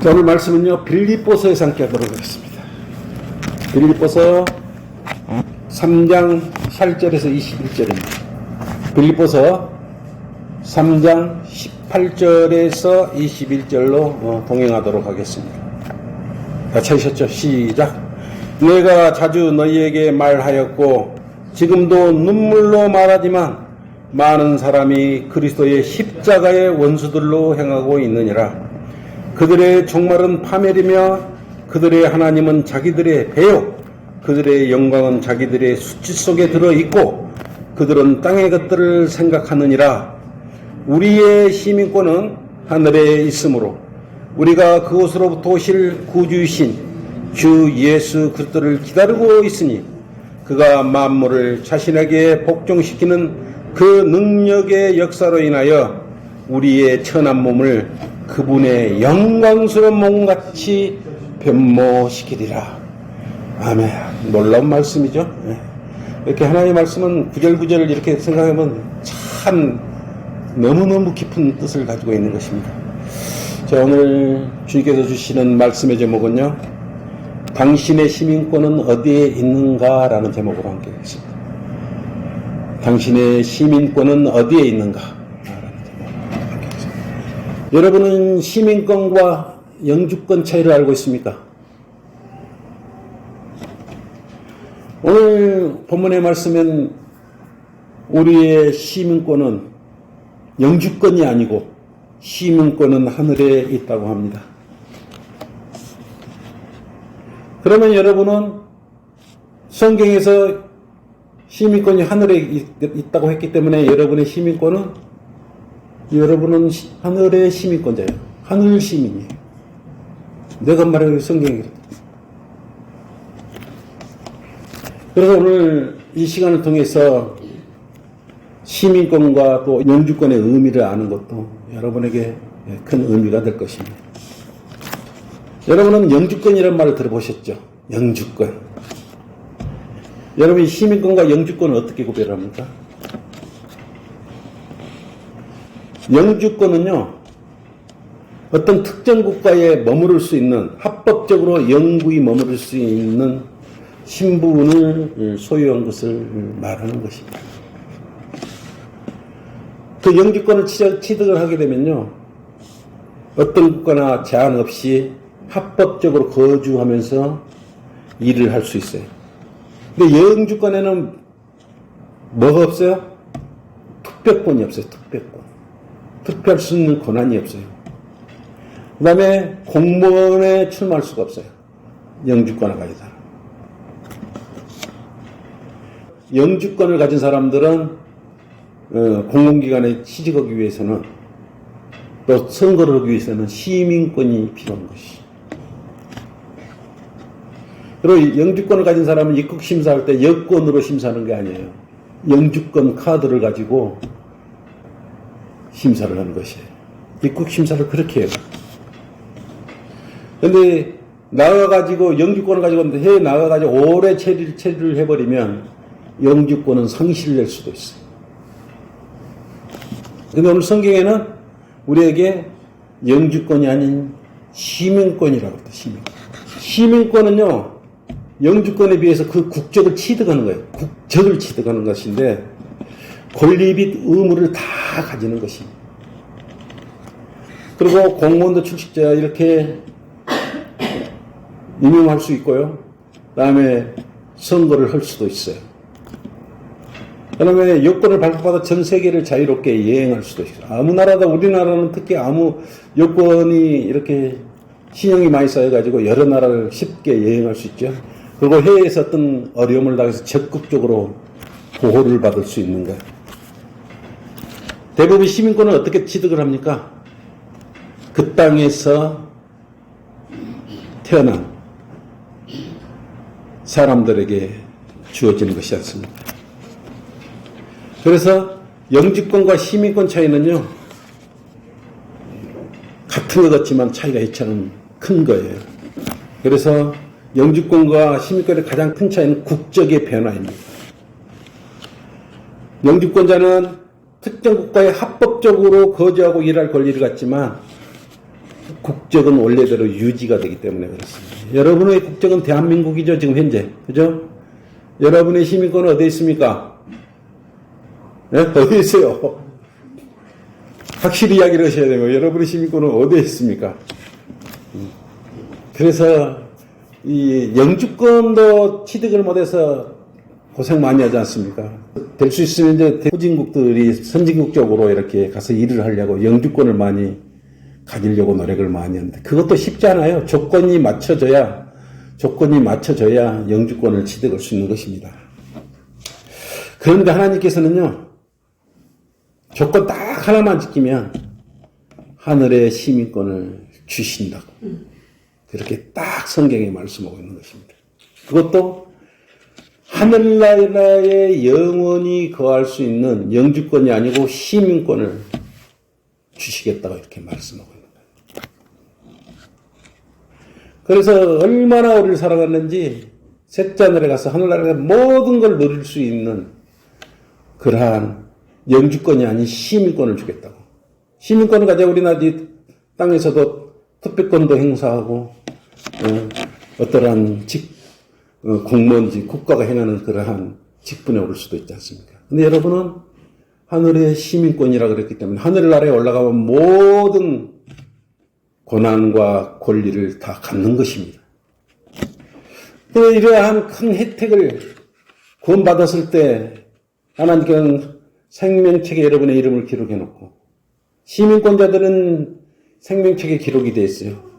자, 오늘 말씀은요, 빌립보서에서 함께 하도록 하겠습니다. 빌립보서 3장 8절에서 21절입니다. 빌립보서 3장 18절에서 21절로 동행하도록 하겠습니다. 다 찾으셨죠? 시작. 내가 자주 너희에게 말하였고 지금도 눈물로 말하지만 많은 사람이 그리스도의 십자가의 원수들로 행하고 있느니라. 그들의 종말은 파멸이며 그들의 하나님은 자기들의 배요 그들의 영광은 자기들의 수치 속에 들어있고 그들은 땅의 것들을 생각하느니라. 우리의 시민권은 하늘에 있으므로 우리가 그곳으로부터 오실 구주이신 주 예수 그리스도를 기다리고 있으니 그가 만물을 자신에게 복종시키는 그 능력의 역사로 인하여 우리의 천한 몸을 그분의 영광스러운 몸같이 변모시키리라. 아멘. 놀라운 말씀이죠. 이렇게 하나님의 말씀은 구절구절 이렇게 생각하면 참 너무너무 깊은 뜻을 가지고 있는 것입니다. 자, 오늘 주님께서 주시는 말씀의 제목은요, 당신의 시민권은 어디에 있는가? 라는 제목으로 함께 하겠습니다. 당신의 시민권은 어디에 있는가? 라는 제목으로 함께 하겠습니다. 여러분은 시민권과 영주권 차이를 알고 있습니까? 오늘 본문의 말씀은 우리의 시민권은 영주권이 아니고 시민권은 하늘에 있다고 합니다. 그러면 여러분은 성경에서 시민권이 하늘에 있다고 했기 때문에 여러분의 시민권은 하늘의 시민권자예요. 하늘 시민이에요. 내가 말하는 성경이 그렇다. 그래서 오늘 이 시간을 통해서 시민권과 또 영주권의 의미를 아는 것도 여러분에게 큰 의미가 될 것입니다. 여러분은 영주권이라는 말을 들어보셨죠? 영주권. 여러분이 시민권과 영주권을 어떻게 구별합니까? 영주권은요, 어떤 특정 국가에 머무를 수 있는, 합법적으로 영구히 머무를 수 있는 신분을 소유한 것을 말하는 것입니다. 그 영주권을 취득을 하게 되면요, 어떤 국가나 제한 없이 합법적으로 거주하면서 일을 할 수 있어요. 근데 영주권에는 뭐가 없어요? 특별권이 없어요. 특별권. 투표할 수 있는 권한이 없어요. 그 다음에 공무원에 출마할 수가 없어요. 영주권을 가진 사람. 영주권을 가진 사람들은 공공기관에 취직하기 위해서는 또 선거를 하기 위해서는 시민권이 필요한 것이. 그리고 영주권을 가진 사람은 입국 심사할 때 여권으로 심사하는 게 아니에요. 영주권 카드를 가지고 심사를 하는 것이에요. 입국 심사를 그렇게 해요. 근데 나가가지고 영주권을 가지고 해외 나가가지고 오래 체류를 해버리면 영주권은 상실될 수도 있어요. 근데 오늘 성경에는 우리에게 영주권이 아닌 시민권이라고 합니다. 시민권은요, 영주권에 비해서 그 국적을 취득하는 거예요. 국적을 취득하는 것인데 권리 및 의무를 다 가지는 것입니다. 그리고 공무원도 출직자 이렇게 임용할 수 있고요. 그 다음에 선거를 할 수도 있어요. 그 다음에 여권을 발급받아 전 세계를 자유롭게 여행할 수도 있어요. 아무 나라다, 우리나라는 특히 아무 여권이 이렇게 신용이 많이 쌓여가지고 여러 나라를 쉽게 여행할 수 있죠. 그리고 해외에서 어떤 어려움을 당해서 적극적으로 보호를 받을 수 있는 거예요. 대부분 시민권을 어떻게 취득을 합니까? 그 땅에서 태어난 사람들에게 주어지는 것이 않습니다. 그래서 영주권과 시민권 차이는요, 같은 것 같지만 차이가 이처럼 큰 거예요. 그래서 영주권과 시민권의 가장 큰 차이는 국적의 변화입니다. 영주권자는 특정 국가에 합법적으로 거주하고 일할 권리를 갖지만 국적은 원래대로 유지가 되기 때문에 그렇습니다. 여러분의 국적은 대한민국이죠, 지금 현재. 그죠? 여러분의 시민권은 어디에 있습니까? 네? 어디에 있어요? 확실히 이야기를 하셔야 되고, 여러분의 시민권은 어디에 있습니까? 그래서, 이 영주권도 취득을 못해서 고생 많이 하지 않습니까? 될 수 있으면 이제 후진국들이 선진국적으로 이렇게 가서 일을 하려고 영주권을 많이 가지려고 노력을 많이 하는데, 그것도 쉽지 않아요. 조건이 맞춰져야 영주권을 취득할 수 있는 것입니다. 그런데 하나님께서는요, 조건 딱 하나만 지키면 하늘의 시민권을 주신다고. 그렇게 딱 성경에 말씀하고 있는 것입니다. 그것도 하늘나라에 영원히 거할 수 있는 영주권이 아니고 시민권을 주시겠다고 이렇게 말씀하고 있는 거예요. 그래서 얼마나 우리를 사랑하는지 셋째 하늘에 가서 하늘나라의 모든 걸 누릴 수 있는 그러한 영주권이 아닌 시민권을 주겠다고. 시민권을 가지고 우리나라 땅에서도 특별권도 행사하고 어떠한 공무원직, 국가가 행하는 그러한 직분에 오를 수도 있지 않습니까? 근데 여러분은 하늘의 시민권이라 그랬기 때문에 하늘나라에 올라가면 모든 고난과 권리를 다 갖는 것입니다. 또 이러한 큰 혜택을 구원받았을 때 하나님께서는 생명책에 여러분의 이름을 기록해 놓고 시민권자들은 생명책에 기록이 되어 있어요.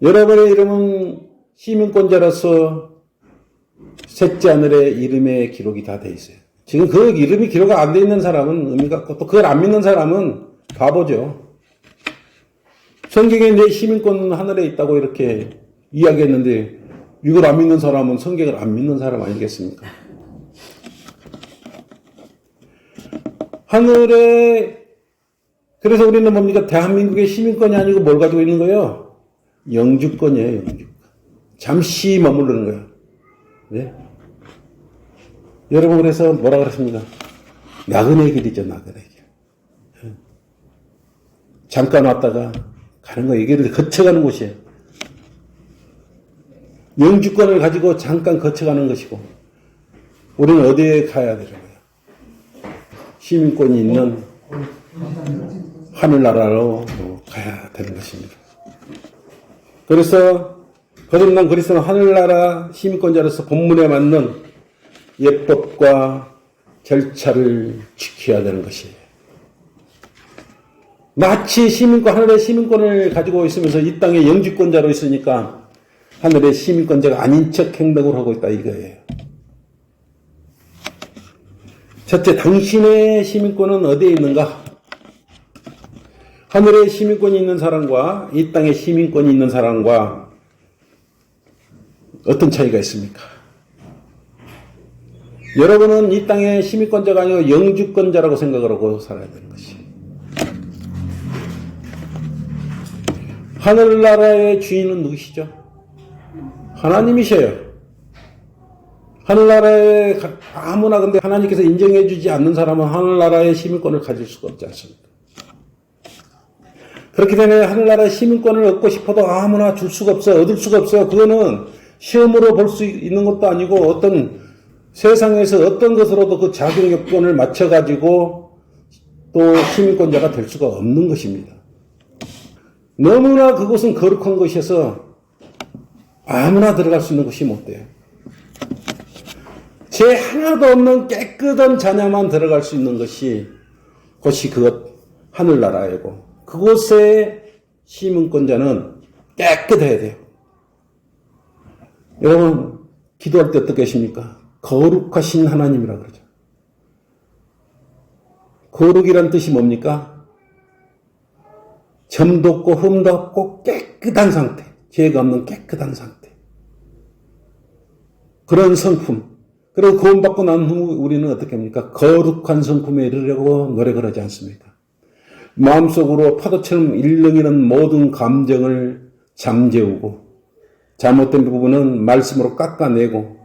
여러분의 이름은 시민권자로서 셋째 하늘의 이름에 기록이 다 돼 있어요. 지금 그 이름이 기록 안 돼 있는 사람은 의미가 없고 또 그걸 안 믿는 사람은 바보죠. 성경에 내 시민권 하늘에 있다고 이렇게 이야기했는데 이걸 안 믿는 사람은 성경을 안 믿는 사람 아니겠습니까? 하늘에 그래서 우리는 뭡니까? 대한민국의 시민권이 아니고 뭘 가지고 있는 거예요? 영주권이에요. 영주권. 잠시 머무르는 거예요. 네? 여러분 그래서 뭐라 그랬습니까? 나그네 길이죠. 나그네 길. 잠깐 왔다가 가는 거예요. 이게 거쳐가는 곳이에요. 영주권을 가지고 잠깐 거쳐가는 것이고 우리는 어디에 가야 되는 거예요? 시민권이 있는 하늘나라로 가야 되는 것입니다. 그래서 거듭난 그리스도는 하늘나라 시민권자로서 본문에 맞는 예법과 절차를 지켜야 되는 것이에요. 마치 하늘의 시민권을 가지고 있으면서 이 땅의 영주권자로 있으니까 하늘의 시민권자가 아닌 척 행동을 하고 있다 이거예요. 첫째, 당신의 시민권은 어디에 있는가? 하늘의 시민권이 있는 사람과 이 땅의 시민권이 있는 사람과 어떤 차이가 있습니까? 여러분은 이 땅의 시민권자가 아니고 영주권자라고 생각을 하고 살아야 되는 것이. 하늘나라의 주인은 누구시죠? 하나님이셔요. 하늘나라에 아무나 근데 하나님께서 인정해 주지 않는 사람은 하늘나라의 시민권을 가질 수가 없지 않습니까? 그렇기 때문에 하늘나라의 시민권을 얻고 싶어도 아무나 줄 수가 없어요. 얻을 수가 없어요. 그거는 시험으로 볼 수 있는 것도 아니고 어떤 세상에서 어떤 것으로도 그 자격 요건을 맞춰가지고 또 시민권자가 될 수가 없는 것입니다. 너무나 그곳은 거룩한 것이어서 아무나 들어갈 수 있는 것이 못 돼요. 죄 하나도 없는 깨끗한 자녀만 들어갈 수 있는 것이 그것이 하늘나라이고 그곳의 시민권자는 깨끗해야 돼요. 여러분 기도할 때 어떻게 하십니까? 거룩하신 하나님이라고 그러죠. 거룩이란 뜻이 뭡니까? 점도 없고 흠도 없고 깨끗한 상태, 죄가 없는 깨끗한 상태. 그런 성품. 그리고 구원받고 난 후 우리는 어떻게 합니까? 거룩한 성품에 이르려고 노력을 하지 않습니까? 마음속으로 파도처럼 일렁이는 모든 감정을 잠재우고 잘못된 부분은 말씀으로 깎아내고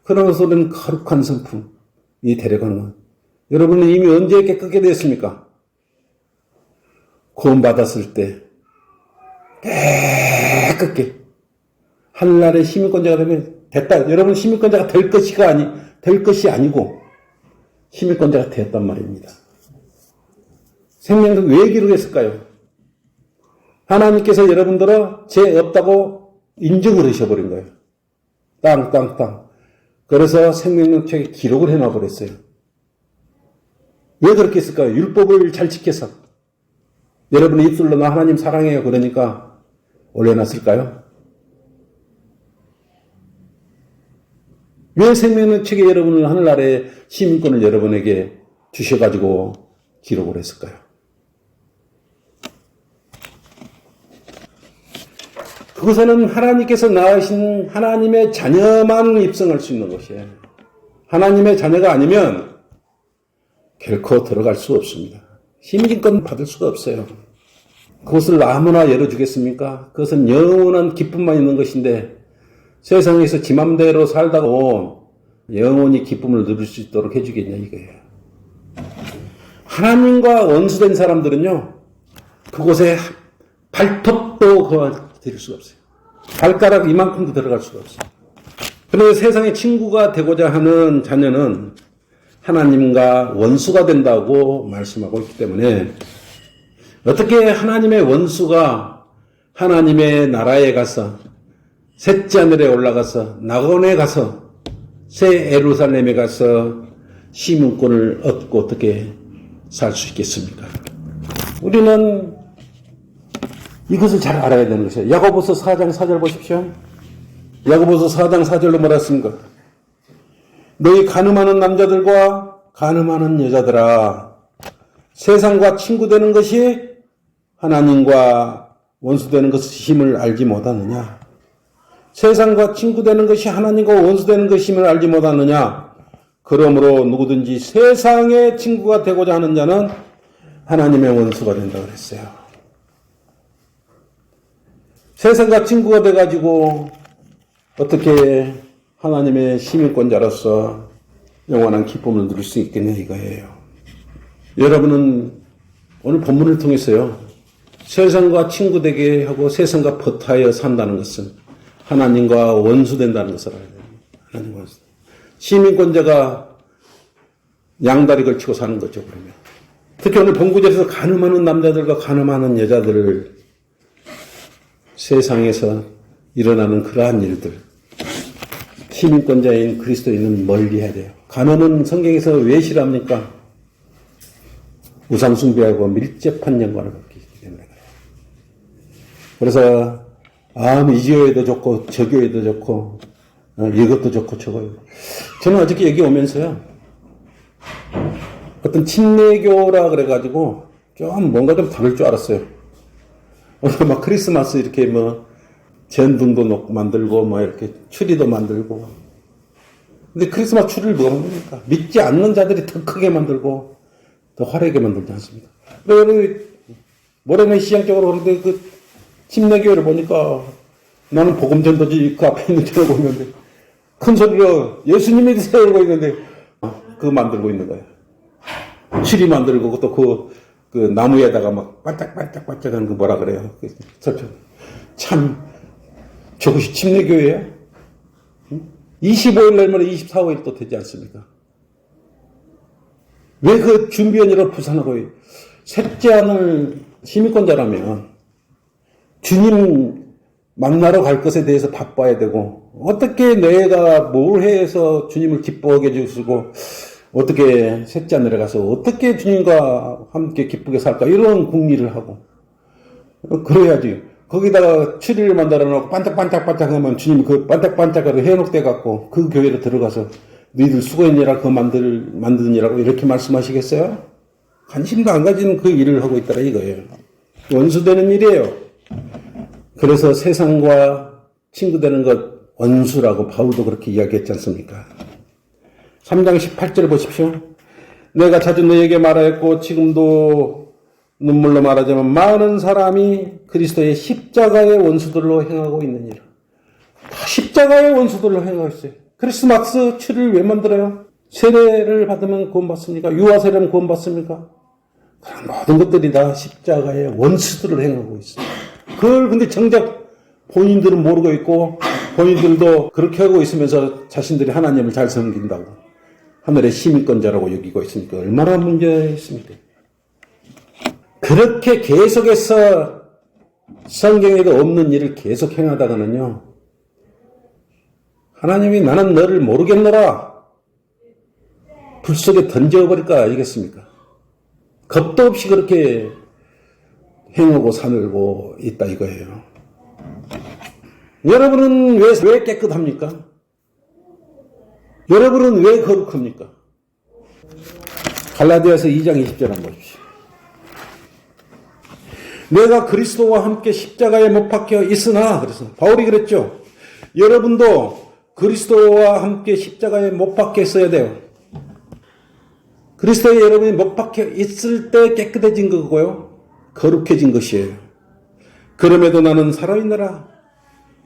그러면서 우리는 거룩한 성품이 되려가는 것. 여러분은 이미 언제 깨끗게 됐습니까? 구원받았을 때 깨끗게 하늘나라의 시민권자가 되면 됐다. 여러분 시민권자가 될 것이 아니고 시민권자가 되었단 말입니다. 생명은 왜 기록했을까요? 하나님께서 여러분들은 죄 없다고 인정을 하셔버린 거예요. 땅. 그래서 생명력 책에 기록을 해놔버렸어요. 왜 그렇게 했을까요? 율법을 잘 지켜서. 여러분의 입술로 나 하나님 사랑해요. 그러니까 올려놨을까요? 왜 생명력 책에 여러분을 하늘나라의 시민권을 여러분에게 주셔가지고 기록을 했을까요? 그것에는 하나님께서 낳으신 하나님의 자녀만 입성할 수 있는 것이에요. 하나님의 자녀가 아니면 결코 들어갈 수 없습니다. 시민권 받을 수가 없어요. 그것을 아무나 열어주겠습니까? 그것은 영원한 기쁨만 있는 것인데 세상에서 지 맘대로 살다가 영원히 기쁨을 누릴 수 있도록 해주겠냐 이거예요. 하나님과 원수된 사람들은요. 그곳에 발톱도 드릴 수가 없어요. 발가락 이만큼도 들어갈 수가 없어요. 그런데 세상의 친구가 되고자 하는 자녀는 하나님과 원수가 된다고 말씀하고 있기 때문에 어떻게 하나님의 원수가 하나님의 나라에 가서 셋째 하늘에 올라가서 낙원에 가서 새 예루살렘에 가서 시민권을 얻고 어떻게 살 수 있겠습니까? 우리는 이것을 잘 알아야 되는 것이에요. 야고보서 4장 4절 보십시오. 야고보서 4장 4절로 뭐라 했습니까? 너희 가늠하는 남자들과 가늠하는 여자들아, 세상과 친구 되는 것이 하나님과 원수 되는 것임을 알지 못하느냐? 세상과 친구 되는 것이 하나님과 원수 되는 것임을 알지 못하느냐? 그러므로 누구든지 세상의 친구가 되고자 하는 자는 하나님의 원수가 된다고 그랬어요. 세상과 친구가 돼가지고 어떻게 하나님의 시민권자로서 영원한 기쁨을 누릴 수 있겠냐 이거예요. 여러분은 오늘 본문을 통해서요. 세상과 친구 되게 하고 세상과 버타여 산다는 것은 하나님과 원수된다는 것을 알아야 됩니다. 하나님과 원수. 시민권자가 양다리 걸치고 사는 거죠. 그러면 특히 오늘 본구절에서 간음하는 남자들과 간음하는 여자들을 세상에서 일어나는 그러한 일들 시민권자인 그리스도인은 멀리해야 돼요. 간음은 성경에서 왜 싫어합니까? 우상숭배하고 밀접한 연관을 갖기 때문에 그래요. 그래서 이 교회도 좋고 저 교회도 좋고 이것도 좋고 저거 저는 어저께 여기 오면서요 어떤 침례교라 그래가지고 좀 뭔가 좀 다를 줄 알았어요. 막 크리스마스 이렇게 전등도 놓고 만들고 이렇게 추리도 만들고 근데 크리스마스 추리를 누가 만듭니까? 믿지 않는 자들이 더 크게 만들고 더 화려하게 만들지 않습니까? 그래서 모래내 시장적으로 그런데 그 침례교회를 보니까 나는 복음전도지 그 앞에 있는 데를 보는데 큰 소리로 예수님이 세우고 있는데 그거 만들고 있는 거예요. 추리 만들고 또 그 나무에다가 막 반짝반짝반짝 하는 거 뭐라 그래요? 참 저것이 침례교회야? 25일 날면 24일 또 되지 않습니까? 왜 그 준비 연휴를 부산하고 셋째 하늘 시민권자라면 주님 만나러 갈 것에 대해서 바빠야 되고 어떻게 내가 뭘 해서 주님을 기뻐하게 해주시고 어떻게 셋째 하늘에 가서 어떻게 주님과 함께 기쁘게 살까 이런 궁리를 하고 그래야지. 거기다가 추리를 만들어 놓고 반짝반짝반짝 하면 주님이 그 반짝반짝하게 해놓게 갖고 그 교회로 들어가서 너희들 수고했니라 그거 만드니라고 이렇게 말씀하시겠어요? 관심도 안 가지는 그 일을 하고 있더라 이거예요. 원수되는 일이에요. 그래서 세상과 친구 되는 것 원수라고 바울도 그렇게 이야기했지 않습니까? 3장 18절 보십시오. 내가 자주 너에게 말하였고 지금도 눈물로 말하자면 많은 사람이 그리스도의 십자가의 원수들로 행하고 있느니라. 다 십자가의 원수들로 행하고 있어요. 크리스마스 추리를 왜 만들어요? 세례를 받으면 구원받습니까? 유아 세례는 구원받습니까? 그런 모든 것들이 다 십자가의 원수들을 행하고 있어요. 그걸 근데 정작 본인들은 모르고 있고 본인들도 그렇게 하고 있으면서 자신들이 하나님을 잘 섬긴다고 하늘의 시민권자라고 여기고 있으니까 얼마나 문제가 있습니까? 그렇게 계속해서 성경에도 없는 일을 계속 행하다가는요, 하나님이 나는 너를 모르겠노라 불 속에 던져버릴까 알겠습니까? 겁도 없이 그렇게 행하고 사늘고 있다 이거예요. 여러분은 왜 깨끗합니까? 여러분은 왜 거룩합니까? 갈라디아서 2장 20절 한번 보십시오. 내가 그리스도와 함께 십자가에 못 박혀 있으나, 그래서 바울이 그랬죠. 여러분도 그리스도와 함께 십자가에 못 박혀 있어야 돼요. 그리스도에 여러분이 못 박혀 있을 때 깨끗해진 거고요. 거룩해진 것이에요. 그럼에도 나는 살아있노라.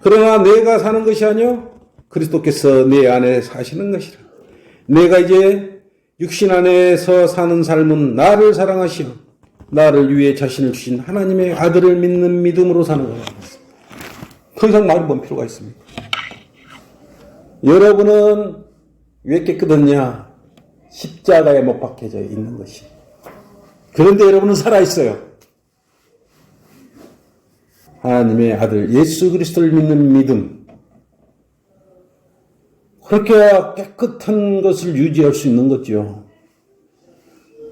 그러나 내가 사는 것이 아니요 그리스도께서 내 안에 사시는 것이라. 내가 이제 육신 안에서 사는 삶은 나를 사랑하시어 나를 위해 자신을 주신 하나님의 아들을 믿는 믿음으로 사는 거예요. 더 이상 말이 뭔 필요가 있습니까? 여러분은 왜 깨끗했냐? 십자가에 못 박혀져 있는 것이. 그런데 여러분은 살아있어요. 하나님의 아들 예수 그리스도를 믿는 믿음. 그렇게 해야 깨끗한 것을 유지할 수 있는 거죠.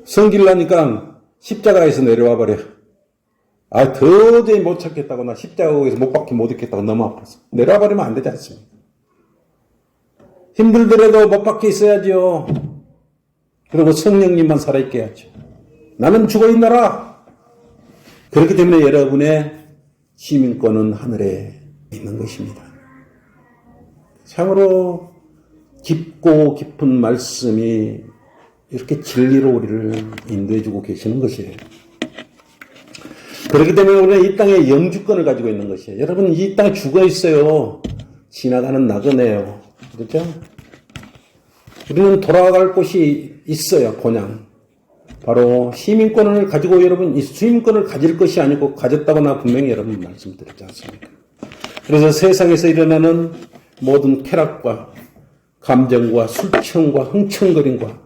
성질나니까 십자가에서 내려와 버려. 도저히 못 찾겠다고, 나 십자가에서 못 박혀 못 있겠다고 너무 아파서. 내려와 버리면 안 되지 않습니까? 힘들더라도 못 박혀 있어야죠. 그리고 성령님만 살아있게 해야죠. 나는 죽어있노라. 그렇기 때문에 여러분의 시민권은 하늘에 있는 것입니다. 참으로 깊고 깊은 말씀이 이렇게 진리로 우리를 인도해주고 계시는 것이에요. 그렇기 때문에 우리는 이 땅에 영주권을 가지고 있는 것이에요. 여러분, 이 땅에 죽어 있어요. 지나가는 나그네요. 그렇죠? 우리는 돌아갈 곳이 있어요. 본향. 바로 시민권을 가지고 여러분, 이 시민권을 가질 것이 아니고 가졌다고 나 분명히 여러분 말씀드렸지 않습니까? 그래서 세상에서 일어나는 모든 쾌락과 감정과 술청과 흥청거림과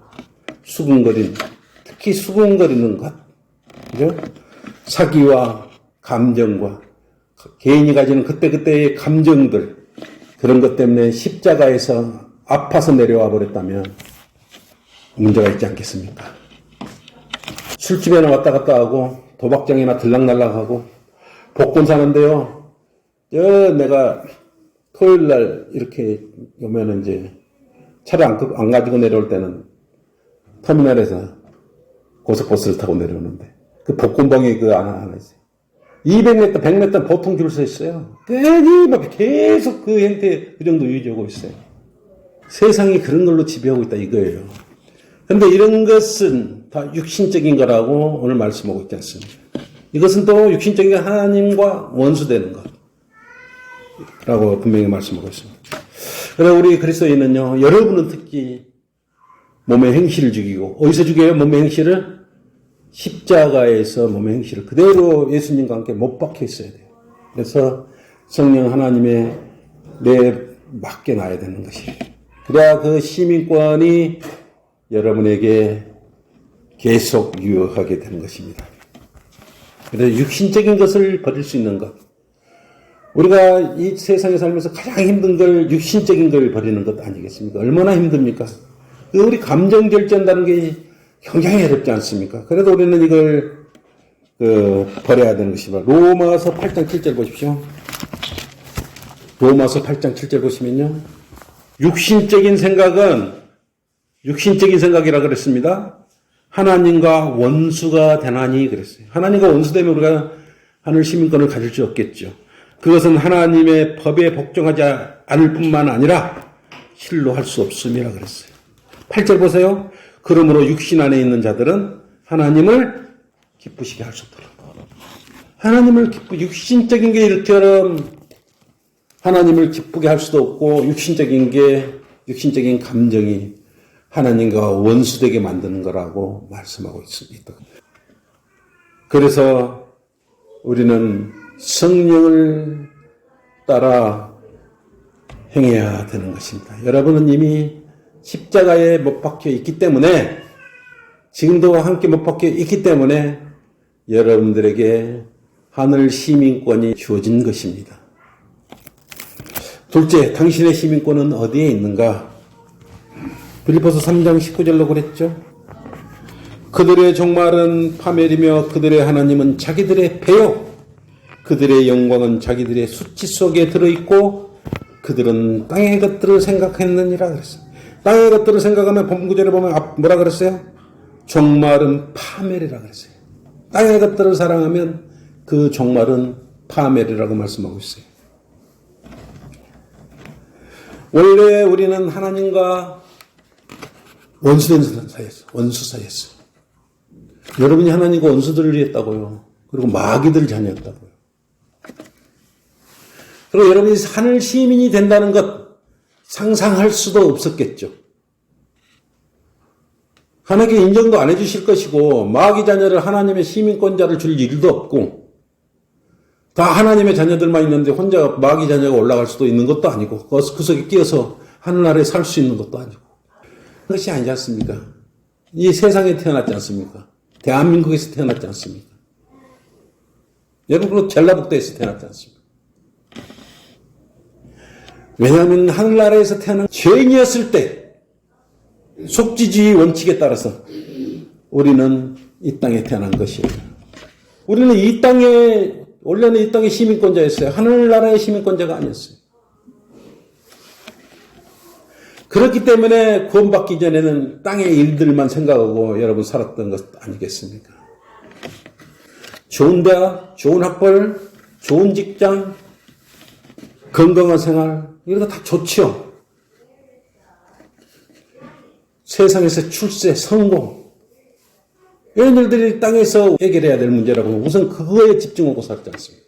수근거림, 특히 수근거리는 것, 그죠? 사기와 감정과 개인이 가지는 그때그때의 감정들, 그런 것 때문에 십자가에서 아파서 내려와 버렸다면 문제가 있지 않겠습니까? 술집에나 왔다 갔다 하고 도박장에나 들락날락하고 복권 사는데요. 내가 토요일날 이렇게 오면은 이제 차를 안 가지고 내려올 때는 터미널에서 고속버스를 타고 내려오는데 그 복권방에 그 하나 있어요. 200m, 100m 보통 줄 서 있어요. 끊임없이 계속 그 형태 그 정도 유지하고 있어요. 세상이 그런 걸로 지배하고 있다 이거예요. 그런데 이런 것은 다 육신적인 거라고 오늘 말씀하고 있지 않습니까? 이것은 또 육신적인 하나님과 원수되는 것라고 분명히 말씀하고 있습니다. 그래서 우리 그리스도인은요, 여러분은 특히 몸의 행실을 죽이고, 어디서 죽여요? 몸의 행실을? 십자가에서 몸의 행실을 그대로 예수님과 함께 못 박혀 있어야 돼요. 그래서 성령 하나님의 내 맡겨 놔야 되는 것이에요. 그래야 그 시민권이 여러분에게 계속 유효하게 되는 것입니다. 그래서 육신적인 것을 버릴 수 있는 것. 우리가 이 세상에 살면서 가장 힘든 걸 육신적인 걸 버리는 것 아니겠습니까? 얼마나 힘듭니까? 우리 감정 절제한다는 게 굉장히 어렵지 않습니까? 그래도 우리는 이걸 버려야 되는 것입니다. 로마서 8장 7절 보십시오. 로마서 8장 7절 보시면요. 육신적인 생각이라 그랬습니다. 하나님과 원수가 되나니 그랬어요. 하나님과 원수되면 우리가 하늘 시민권을 가질 수 없겠죠. 그것은 하나님의 법에 복종하지 않을 뿐만 아니라 실로 할 수 없음이라 그랬어요. 8절 보세요. 그러므로 육신 안에 있는 자들은 하나님을 기쁘시게 할 수 없도록. 하나님을 육신적인 게 이처럼 하나님을 기쁘게 할 수도 없고, 육신적인 감정이 하나님과 원수되게 만드는 거라고 말씀하고 있습니다. 그래서 우리는 성령을 따라 행해야 되는 것입니다. 여러분은 이미 십자가에 못 박혀 있기 때문에, 지금도 함께 못 박혀 있기 때문에 여러분들에게 하늘 시민권이 주어진 것입니다. 둘째, 당신의 시민권은 어디에 있는가? 빌립보서 3장 19절로 그랬죠. 그들의 종말은 파멸이며 그들의 하나님은 자기들의 배요, 그들의 영광은 자기들의 수치 속에 들어있고 그들은 땅의 것들을 생각했느니라 그랬어요. 땅의 것들을 생각하면 본구절에 보면 뭐라 그랬어요? 종말은 파멸이라 그랬어요. 땅의 것들을 사랑하면 그 종말은 파멸이라고 말씀하고 있어요. 원래 우리는 하나님과 원수된 사이였어요. 원수 사이였어요. 여러분이 하나님과 원수들을 위했다고요. 그리고 마귀들 자녀였다고요. 그리고 여러분이 하늘 시민이 된다는 것 상상할 수도 없었겠죠. 하나님께 인정도 안 해주실 것이고, 마귀 자녀를 하나님의 시민권자를 줄 일도 없고, 다 하나님의 자녀들만 있는데 혼자 마귀 자녀가 올라갈 수도 있는 것도 아니고, 그 속에 끼어서 하늘나라에 살 수 있는 것도 아니고. 그것이 아니지 않습니까? 이 세상에 태어났지 않습니까? 대한민국에서 태어났지 않습니까? 여러분, 전라북도에서 태어났지 않습니까? 왜냐하면 하늘나라에서 태어난 죄인이었을 때 속지주의 원칙에 따라서 우리는 이 땅에 태어난 것이에요. 우리는 이 땅에, 원래는 이 땅의 시민권자였어요. 하늘나라의 시민권자가 아니었어요. 그렇기 때문에 구원받기 전에는 땅의 일들만 생각하고 여러분 살았던 것 아니겠습니까? 좋은 대학, 좋은 학벌, 좋은 직장, 건강한 생활, 이런 거 다 좋죠. 세상에서 출세, 성공, 이런 일들이 땅에서 해결해야 될 문제라고 우선 그거에 집중하고 살지 않습니까?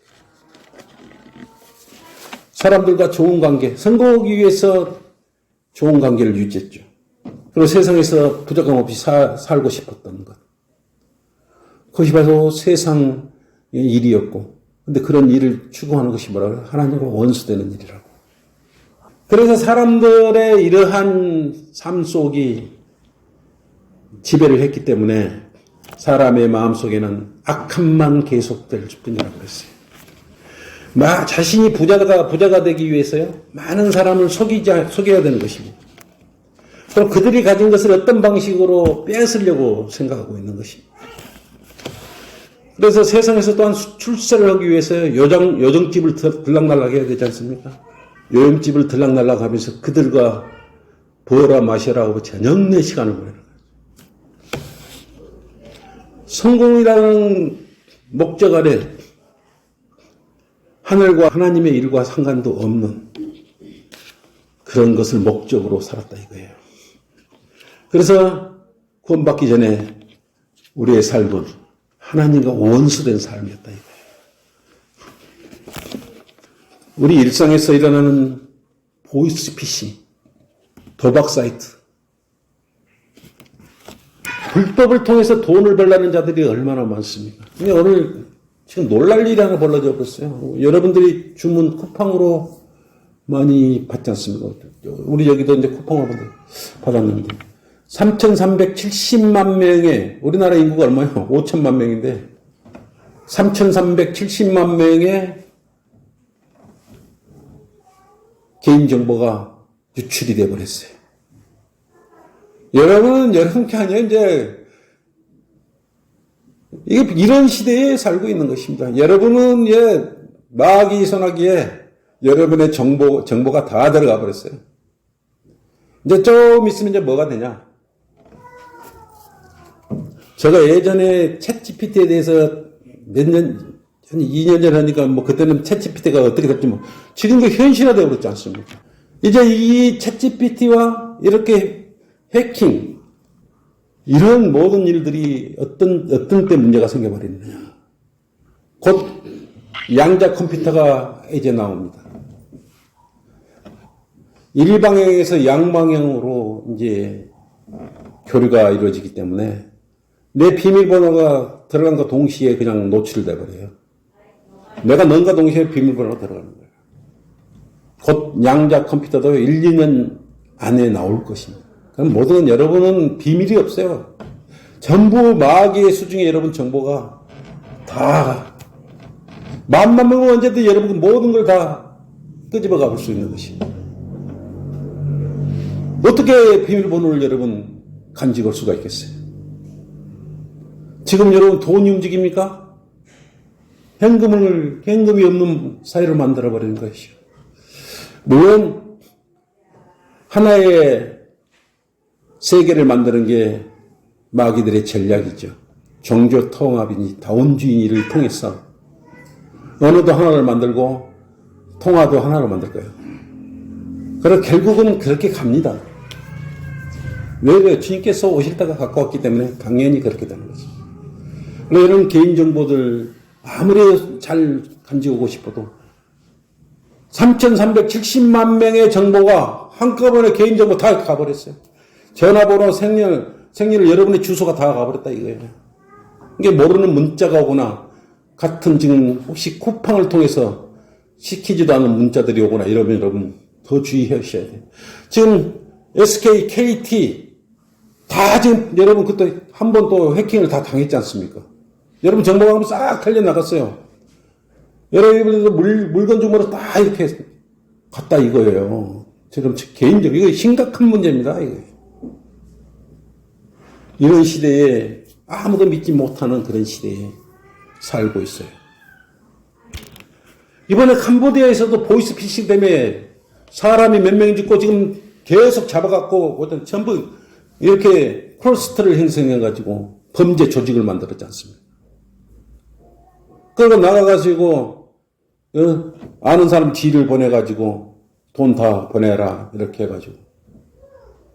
사람들과 좋은 관계, 성공하기 위해서 좋은 관계를 유지했죠. 그리고 세상에서 부족함 없이 살고 싶었던 것. 그것이 바로 세상의 일이었고, 근데 그런 일을 추구하는 것이 뭐라고요? 하나님과 원수되는 일이라고. 그래서 사람들의 이러한 삶 속이 지배를 했기 때문에 사람의 마음속에는 악함만 계속될 뿐이라고 그랬어요. 자신이 부자가 되기 위해서요, 많은 사람을 속여야 되는 것입니다. 그럼 그들이 가진 것을 어떤 방식으로 뺏으려고 생각하고 있는 것입니다. 그래서 세상에서 또한 출세를 하기 위해서 요정집을 들락날락 해야 되지 않습니까? 요정집을 들락날락 하면서 그들과 부어라 마셔라 하고 저녁 내 시간을 보내는 거예요. 성공이라는 목적 아래 하늘과 하나님의 일과 상관도 없는 그런 것을 목적으로 살았다 이거예요. 그래서 구원받기 전에 우리의 삶은 하나님과 원수된 삶이었다 이거예요. 우리 일상에서 일어나는 보이스피싱, 도박 사이트, 불법을 통해서 돈을 벌라는 자들이 얼마나 많습니까? 근데 오늘 지금 놀랄 일이 하나 벌어져 버렸어요. 여러분들이 주문 쿠팡으로 많이 받지 않습니까? 우리 여기도 이제 쿠팡을 받았는데 3,370만 명의, 우리나라 인구가 얼마예요? 5천만 명인데 3,370만 명의 개인정보가 유출이 되어버렸어요. 여러분은 여러분 게 아니라 이제 이런 시대에 살고 있는 것입니다. 여러분은 마귀 손아귀에 여러분의 정보가 다 들어가 버렸어요. 이제 좀 있으면 이제 뭐가 되냐? 제가 예전에 챗GPT에 대해서 한 2년 전에 하니까 뭐 그때는 챗GPT가 어떻게 될지 지금도 현실화되어 버렸지 않습니까? 이제 이 챗GPT와 이렇게 해킹, 이런 모든 일들이 어떤 때 문제가 생겨버리느냐. 곧 양자 컴퓨터가 이제 나옵니다. 일방향에서 양방향으로 이제 교류가 이루어지기 때문에 내 비밀번호가 들어간과 동시에 그냥 노출돼 버려요. 내가 너과 동시에 비밀번호로 들어가는 거예요. 곧 양자 컴퓨터도 1, 2년 안에 나올 것입니다. 그럼 모든 여러분은 비밀이 없어요. 전부 마귀의 수중에 여러분 정보가 다 마음만 먹으면 언제든 여러분 모든 걸 다 끄집어 가볼 수 있는 것입니다. 어떻게 비밀번호를 여러분 간직할 수가 있겠어요? 지금 여러분 돈이 움직입니까? 현금이 없는 사회를 만들어버리는 것이죠. 물론 하나의 세계를 만드는 게 마귀들의 전략이죠. 종교 통합이니 다원주의를 통해서 언어도 하나를 만들고 통화도 하나로 만들 거예요. 그래서 결국은 그렇게 갑니다. 왜 주님께서 오실 때가 가까웠기 때문에 당연히 그렇게 되는 거죠. 그래서 이런 개인정보들 아무리 잘 간직하고 싶어도 3,370만 명의 정보가 한꺼번에 개인정보 다 가버렸어요. 전화번호, 생년을 여러분의 주소가 다 가버렸다 이거예요. 이게 모르는 문자가 오거나 같은 지금 혹시 쿠팡을 통해서 시키지도 않은 문자들이 오거나 이러면 여러분 더 주의하셔야 돼요. 지금 SK, KT 다 지금 여러분 그때 한 번 또 해킹을 다 당했지 않습니까? 여러분 정보가 한번 싹 탈려 나갔어요. 여러분들도 물건 주머니로 다 이렇게 갔다 이거예요. 지금 개인적으로 이거 심각한 문제입니다. 이거. 이런 시대에 아무도 믿지 못하는 그런 시대에 살고 있어요. 이번에 캄보디아에서도 보이스피싱 때문에 사람이 몇 명 죽고 지금 계속 잡아갖고 어떤 전부 이렇게 콜스트를 형성해가지고 범죄 조직을 만들었지 않습니까? 그리고 나가가지고 아는 사람 지를 보내가지고 돈 다 보내라 이렇게 해가지고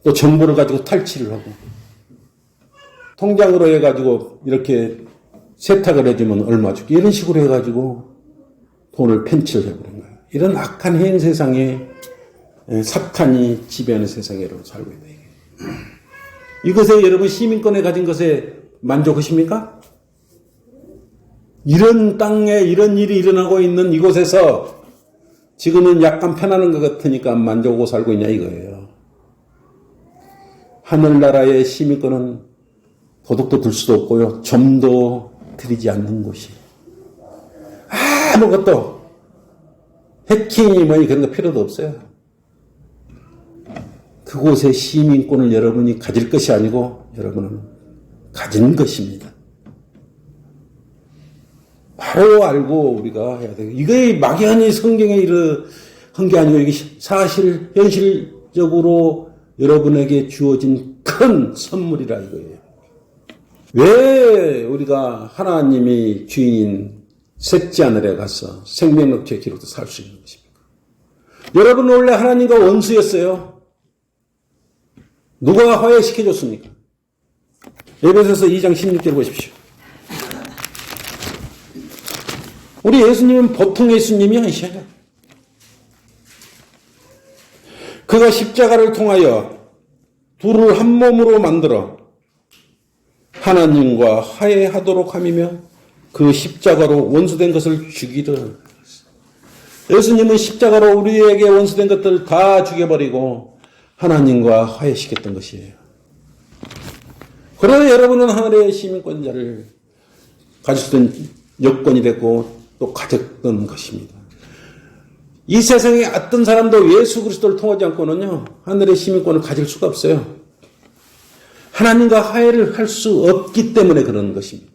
또 정보를 가지고 탈취를 하고 통장으로 해가지고 이렇게 세탁을 해주면 얼마 줄게 이런 식으로 해가지고 돈을 편취를 해버린 거예요. 이런 악한 현 세상에 사탄이 지배하는 세상에 여러분 살고 있다. 이것에 여러분 시민권에 가진 것에 만족하십니까? 이런 땅에 이런 일이 일어나고 있는 이곳에서 지금은 약간 편안한 것 같으니까 만족하고 살고 있냐 이거예요. 하늘나라의 시민권은 도둑도 들 수도 없고요. 점도 들이지 않는 곳이. 아무것도 해킹이 그런 거 필요도 없어요. 그곳의 시민권을 여러분이 가질 것이 아니고 여러분은 가진 것입니다. 바로 알고 우리가 해야 돼요. 이게 막연히 성경에 이런 게 아니고 이게 사실 현실적으로 여러분에게 주어진 큰 선물이라 이거예요. 왜 우리가 하나님이 주인인 셋째 하늘에 가서 생명력체 기록도 살 수 있는 것입니까? 여러분 원래 하나님과 원수였어요. 누가 화해시켜줬습니까? 에베소서 2장 16절 보십시오. 우리 예수님은 보통 예수님이 아니셔요. 그가 십자가를 통하여 둘을 한 몸으로 만들어 하나님과 화해하도록 함이며 그 십자가로 원수된 것을 죽이려. 예수님은 십자가로 우리에게 원수된 것들을 다 죽여버리고 하나님과 화해시켰던 것이에요. 그러나 여러분은 하늘의 시민권자를 가질 수 있는 여건이 됐고 또 가졌던 것입니다. 이 세상에 어떤 사람도 예수 그리스도를 통하지 않고는요 하늘의 시민권을 가질 수가 없어요. 하나님과 화해를 할 수 없기 때문에 그런 것입니다.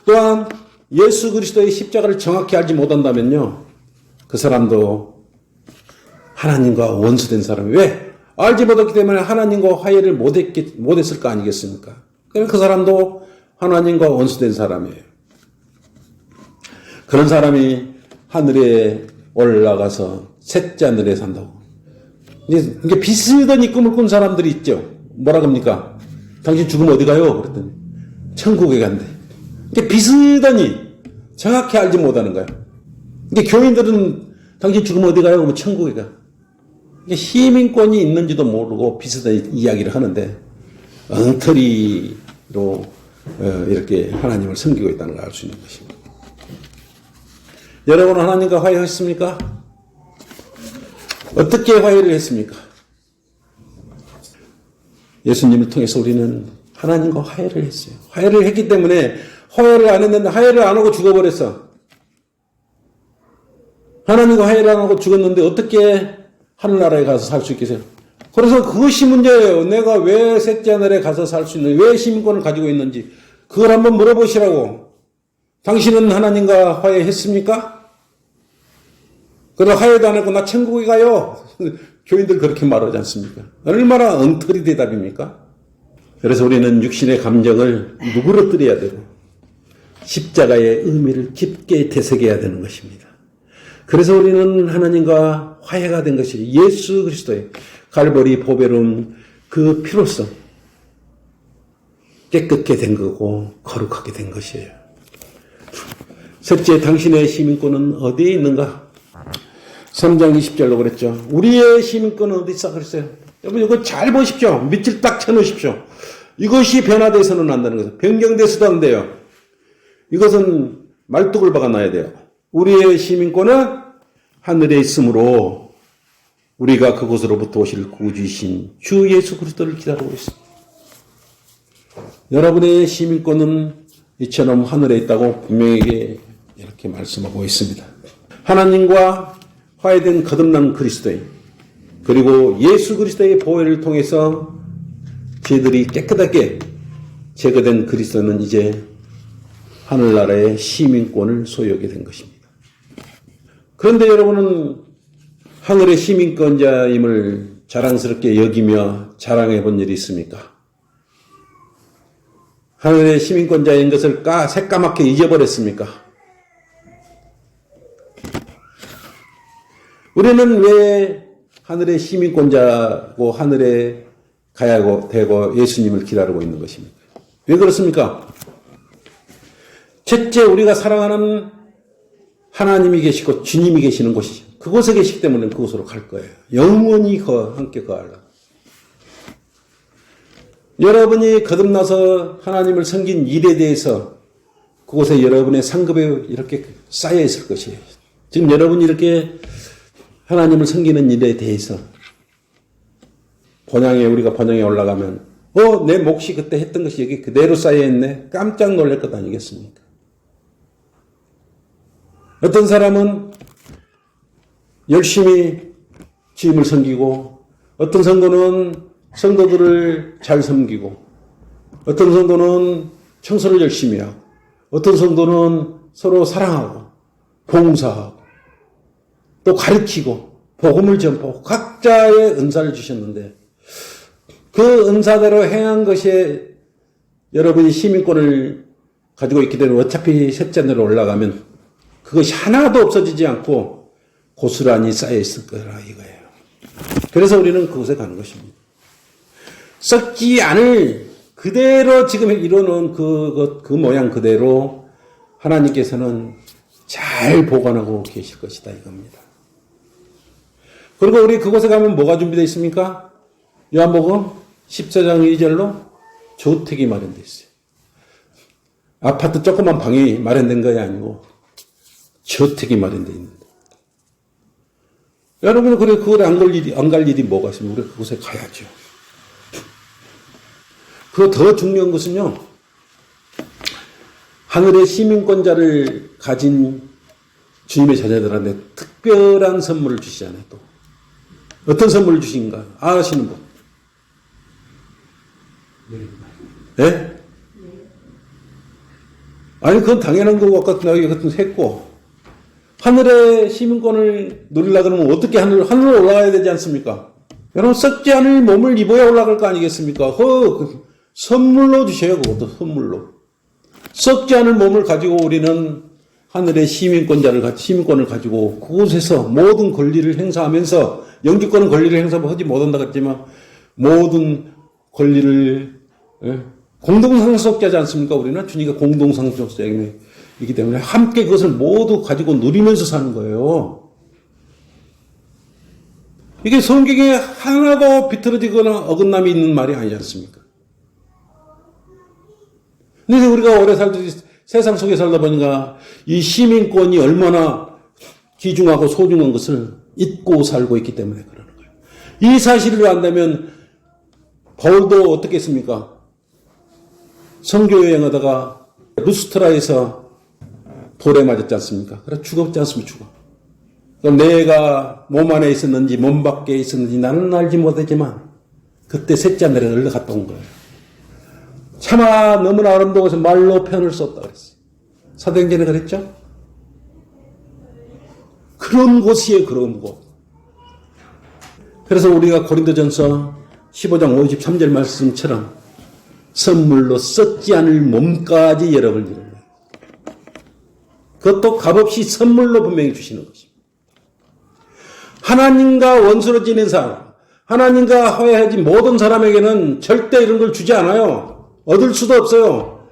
또한 예수 그리스도의 십자가를 정확히 알지 못한다면요 그 사람도 하나님과 원수된 사람이 왜? 알지 못했기 때문에 하나님과 화해를 못했을 거 아니겠습니까? 그러면 그 사람도 하나님과 원수된 사람이에요. 그런 사람이 하늘에 올라가서 셋째 하늘에 산다고. 이게 비슷하니 꿈을 꾼 사람들이 있죠. 뭐라 그럽니까? 당신 죽으면 어디 가요? 그랬더니 천국에 간대. 이게 비슷하니 정확히 알지 못하는 거예요. 이게 교인들은 당신 죽으면 어디 가요? 그러면 천국에 가. 이게 시민권이 있는지도 모르고 비슷한 이야기를 하는데 엉터리로 이렇게 하나님을 섬기고 있다는 걸 알 수 있는 것입니다. 여러분 하나님과 화해했습니까? 어떻게 화해를 했습니까? 예수님을 통해서 우리는 하나님과 화해를 했어요. 화해를 했기 때문에 화해를 안 했는데 화해를 안 하고 죽어버렸어. 하나님과 화해를 안 하고 죽었는데 어떻게 하늘나라에 가서 살 수 있겠어요? 그래서 그것이 문제예요. 내가 왜 셋째 하늘에 가서 살 수 있는지, 왜 시민권을 가지고 있는지 그걸 한번 물어보시라고. 당신은 하나님과 화해했습니까? 그러다 화해도 안 하고 나 천국에 가요. 교인들 그렇게 말하지 않습니까? 얼마나 엉터리 대답입니까? 그래서 우리는 육신의 감정을 누그러뜨려야 되고 십자가의 의미를 깊게 되새겨야 되는 것입니다. 그래서 우리는 하나님과 화해가 된 것이 예수 그리스도의 갈보리 보배로운 그 피로써 깨끗게 된 거고 거룩하게 된 것이에요. 셋째, 당신의 시민권은 어디에 있는가? 3장 20절로 그랬죠. 우리의 시민권은 어디 있어? 그랬어요. 여러분 이거 잘 보십시오. 밑줄 딱 쳐놓으십시오. 이것이 변화돼서는 안 되는 거죠. 변경돼서도 안 돼요. 이것은 말뚝을 박아놔야 돼요. 우리의 시민권은 하늘에 있으므로 우리가 그곳으로부터 오실 구주이신 주 예수 그리스도를 기다리고 있습니다. 여러분의 시민권은 이처럼 하늘에 있다고 분명히 이렇게 말씀하고 있습니다. 하나님과 화해된 거듭난 그리스도인 그리고 예수 그리스도의 보혈을 통해서 죄들이 깨끗하게 제거된 그리스도는 이제 하늘나라의 시민권을 소유하게 된 것입니다. 그런데 여러분은 하늘의 시민권자임을 자랑스럽게 여기며 자랑해 본 일이 있습니까? 하늘의 시민권자인 것을 새까맣게 잊어버렸습니까? 우리는 왜 하늘의 시민권자고 하늘에 가야 되고 예수님을 기다리고 있는 것입니까? 왜 그렇습니까? 첫째, 우리가 사랑하는 하나님이 계시고 주님이 계시는 곳이죠. 그곳에 계시기 때문에 그곳으로 갈 거예요. 영원히 함께 거하려. 여러분이 거듭나서 하나님을 섬긴 일에 대해서 그곳에 여러분의 상급에 이렇게 쌓여 있을 것이에요. 지금 여러분이 이렇게 하나님을 섬기는 일에 대해서 우리가 번영에 올라가면 내 몫이 그때 했던 것이 여기 그대로 쌓여있네. 깜짝 놀랄 것 아니겠습니까? 어떤 사람은 열심히 주님을 섬기고 어떤 성도들을 잘 섬기고 어떤 성도는 청소를 열심히 하고 어떤 성도는 서로 사랑하고 봉사하고 또 가르치고 복음을 전파하고 각자의 은사를 주셨는데 그 은사대로 행한 것이 여러분이 시민권을 가지고 있기 때문에 어차피 셋째 하늘로 올라가면 그것이 하나도 없어지지 않고 고스란히 쌓여 있을 거라 이거예요. 그래서 우리는 그곳에 가는 것입니다. 썩지 않을 그대로 지금 이루어놓은 그 모양 그대로 하나님께서는 잘 보관하고 계실 것이다 이겁니다. 그리고 우리 그곳에 가면 뭐가 준비되어 있습니까? 요한복음 14장 2절로 저택이 마련되어 있어요. 아파트 조그만 방이 마련된 것이 아니고 저택이 마련되어 있는데 여러분 그걸 안 갈 일이 뭐가 있습니까? 우리 그곳에 가야죠. 그 더 중요한 것은요. 하늘의 시민권자를 가진 주님의 자녀들한테 특별한 선물을 주시잖아요. 또 어떤 선물을 주신가 아시는 분? 네? 아니 그건 당연한 거 같은 했고 하늘의 시민권을 누리려고 하면 어떻게 하늘로 올라가야 되지 않습니까? 여러분 썩지 않을 몸을 입어야 올라갈 거 아니겠습니까? 선물로 주셔요. 그것도 선물로. 썩지 않을 몸을 가지고 우리는 하늘의 시민권을 가지고 그곳에서 모든 권리를 행사하면서 영주권은 권리를 행사하지 못한다고 했지만 모든 권리를 공동상속자지 않습니까? 우리는 주님과 공동상속자이기 때문에 함께 그것을 모두 가지고 누리면서 사는 거예요. 이게 성경에 하나도 비틀어지거나 어긋남이 있는 말이 아니지 않습니까? 근데 우리가 오래 세상 속에 살다 보니까 이 시민권이 얼마나 귀중하고 소중한 것을 잊고 살고 있기 때문에 그러는 거예요. 이 사실을 안다면 바울도 어떻게 했습니까? 선교 여행하다가 루스트라에서 돌에 맞았지 않습니까? 그래 죽었지 않습니까? 죽어. 그럼 내가 몸 안에 있었는지 몸 밖에 있었는지 나는 알지 못하지만 그때 셋째 하늘에 올라갔다 온 거예요. 차마 너무나 아름다워서 말로 표현할 수 없다 그랬어요. 사도행전에 그랬죠? 그런 곳이에요. 그런 곳. 그래서 우리가 고린도전서 15장 53절 말씀처럼 선물로 썩지 않을 몸까지 여러분을 주는 거예요. 그것도 값없이 선물로 분명히 주시는 것입니다. 하나님과 원수로 지낸 사람, 하나님과 화해하지 모든 사람에게는 절대 이런 걸 주지 않아요. 얻을 수도 없어요.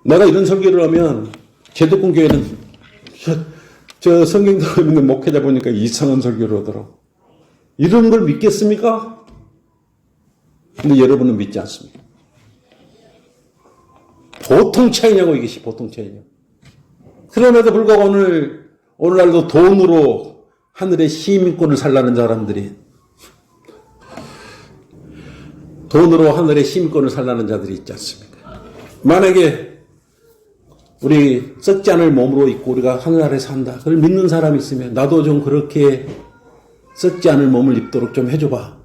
내가 이런 설교를 하면 제도권 교회는 저 성경 들어있는 목회자 보니까 이상한 설교를 하더라고. 이런 걸 믿겠습니까? 근데 여러분은 믿지 않습니다. 보통 차이냐고 이것이 보통 차이냐. 그럼에도 불구하고 오늘날도 돈으로 하늘의 시민권을 살라는 사람들이 돈으로 하늘의 시민권을 살라는 자들이 있지 않습니까? 만약에 우리 썩지 않을 몸으로 있고 우리가 하늘나라에 산다. 그걸 믿는 사람이 있으면 나도 좀 그렇게 썩지 않을 몸을 입도록 좀 해줘봐.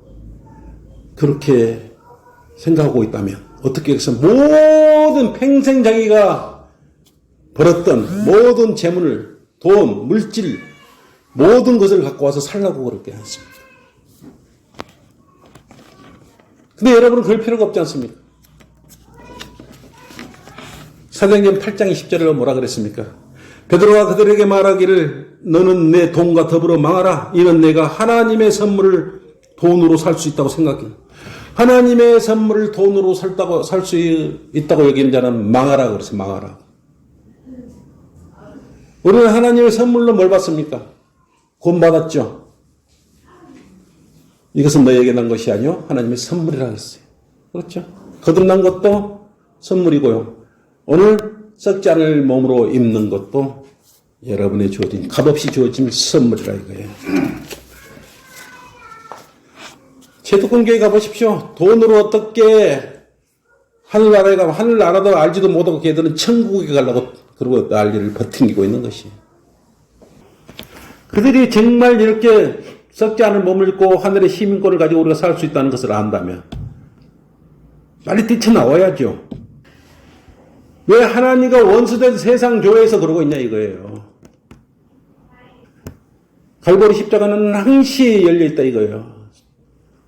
그렇게 생각하고 있다면 어떻게 해서 모든 평생 자기가 벌었던 모든 재물을 돈, 물질 모든 것을 갖고 와서 살라고 그렇게 했습니다. 근데 여러분은 그럴 필요가 없지 않습니까? 사도행전 8장 20절에 뭐라 그랬습니까? 베드로가 그들에게 말하기를 너는 내 돈과 더불어 망하라. 이는 내가 하나님의 선물을 돈으로 살 수 있다고 생각해. 하나님의 선물을 돈으로 살 수 있다고 여기는 자는 망하라 그랬어요. 망하라. 우리는 하나님의 선물로 뭘 받습니까? 돈 받았죠. 이것은 너에게 난 것이 아니요 하나님의 선물이라고 했어요. 그렇죠? 거듭난 것도 선물이고요. 오늘 썩지 않을 몸으로 입는 것도 여러분의 주어진 값없이 주어진 선물이라 이거예요. 제도권교회 가보십시오. 돈으로 어떻게 하늘나라에 가면 하늘나라도 알지도 못하고 걔들은 천국에 가려고 그러고 난리를 버팅기고 있는 것이에요. 그들이 정말 이렇게 썩지 않을 몸을 입고 하늘의 시민권을 가지고 우리가 살 수 있다는 것을 안다면 빨리 뛰쳐나와야죠. 왜 하나님과 원수된 세상 교회에서 그러고 있냐 이거예요. 갈보리 십자가는 항시 열려있다 이거예요.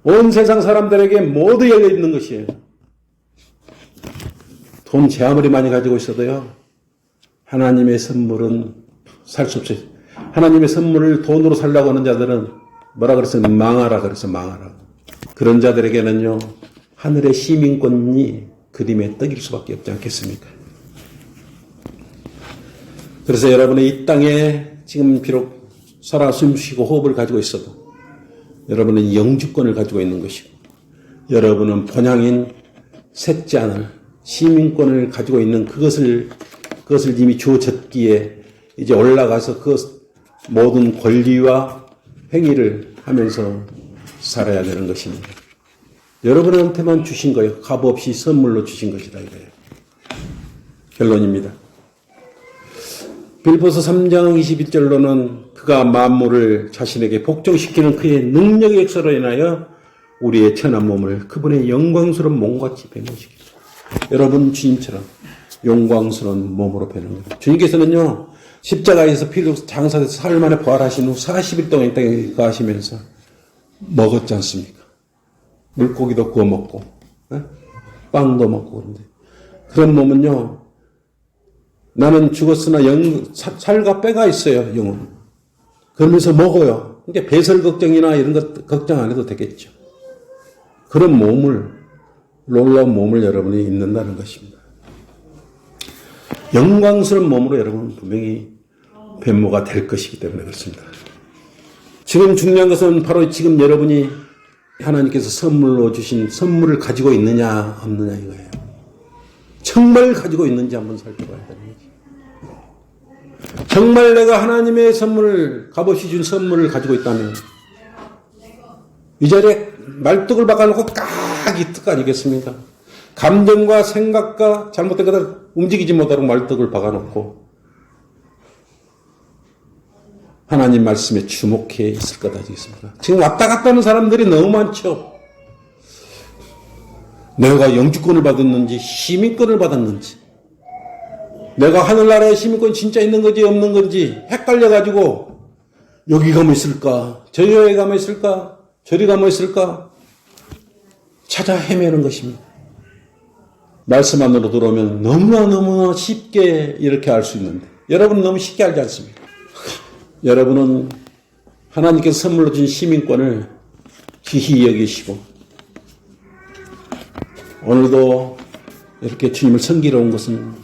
온 세상 사람들에게 모두 열려있는 것이에요. 돈 제 아무리 많이 가지고 있어도요. 하나님의 선물은 살 수 없어요. 하나님의 선물을 돈으로 살려고 하는 자들은 뭐라 그랬어요? 망하라 그랬어요. 망하라. 그런 자들에게는요. 하늘의 시민권이 그림의 떡일 수밖에 없지 않겠습니까? 그래서 여러분의 이 땅에 지금 비록 살아 숨쉬고 호흡을 가지고 있어도 여러분은 영주권을 가지고 있는 것이고 여러분은 본향인 셋째 하늘 시민권을 가지고 있는 그것을 이미 주어졌기에 이제 올라가서 그 모든 권리와 행위를 하면서 살아야 되는 것입니다. 여러분한테만 주신 거예요. 값없이 선물로 주신 것이다 이거예요. 결론입니다. 빌보서 3장 21절로는 그가 만물을 자신에게 복종시키는 그의 능력의 역사로 인하여 우리의 천한 몸을 그분의 영광스러운 몸같이 변화시키다. 여러분 주님처럼 영광스러운 몸으로 변한 겁니다. 주님께서는요. 십자가에서 피로 장사돼서 사흘 만에 부활하신 후 40일 동안 이 땅에 가시면서 먹었지 않습니까? 물고기도 구워 먹고 빵도 먹고 그런데 그런 몸은요. 나는 죽었으나 살과 뼈가 있어요. 영은. 그러면서 먹어요. 그러니까 배설 걱정이나 이런 것 걱정 안 해도 되겠죠. 그런 몸을 놀라운 몸을 여러분이 입는다는 것입니다. 영광스러운 몸으로 여러분 분명히 변모가 될 것이기 때문에 그렇습니다. 지금 중요한 것은 바로 지금 여러분이 하나님께서 선물로 주신 선물을 가지고 있느냐 없느냐 이거예요. 정말 가지고 있는지 한번 살펴봐야 되는 거죠. 정말 내가 하나님의 선물, 값없이 준 선물을 가지고 있다면 이 자리에 말뚝을 박아놓고 깍이 뜻 아니겠습니까? 감정과 생각과 잘못된 것을 움직이지 못하도록 말뚝을 박아놓고 하나님 말씀에 주목해 있을 것 아니겠습니까? 지금 왔다 갔다 하는 사람들이 너무 많죠. 내가 영주권을 받았는지 시민권을 받았는지, 내가 하늘나라에 시민권이 진짜 있는 건지 없는 건지 헷갈려가지고 여기 가면 있을까, 저기 가면 있을까, 저리 가면 있을까 찾아 헤매는 것입니다. 말씀 안으로 들어오면 너무나 쉽게 이렇게 알 수 있는데 여러분은 너무 쉽게 알지 않습니까? 여러분은 하나님께서 선물로 준 시민권을 귀히 여기시고 오늘도 이렇게 주님을 섬기러 온 것은,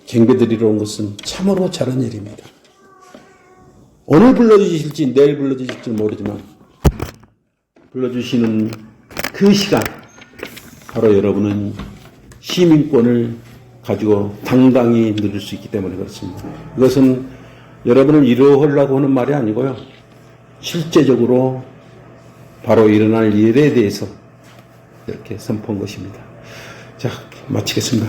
경배드리러 온 것은 참으로 잘한 일입니다. 오늘 불러주실지 내일 불러주실지 모르지만 불러주시는 그 시간, 바로 여러분은 시민권을 가지고 당당히 누릴 수 있기 때문에 그렇습니다. 이것은 여러분을 위로하려고 하는 말이 아니고요, 실제적으로 바로 일어날 일에 대해서 이렇게 선포한 것입니다. 자, 마치겠습니다.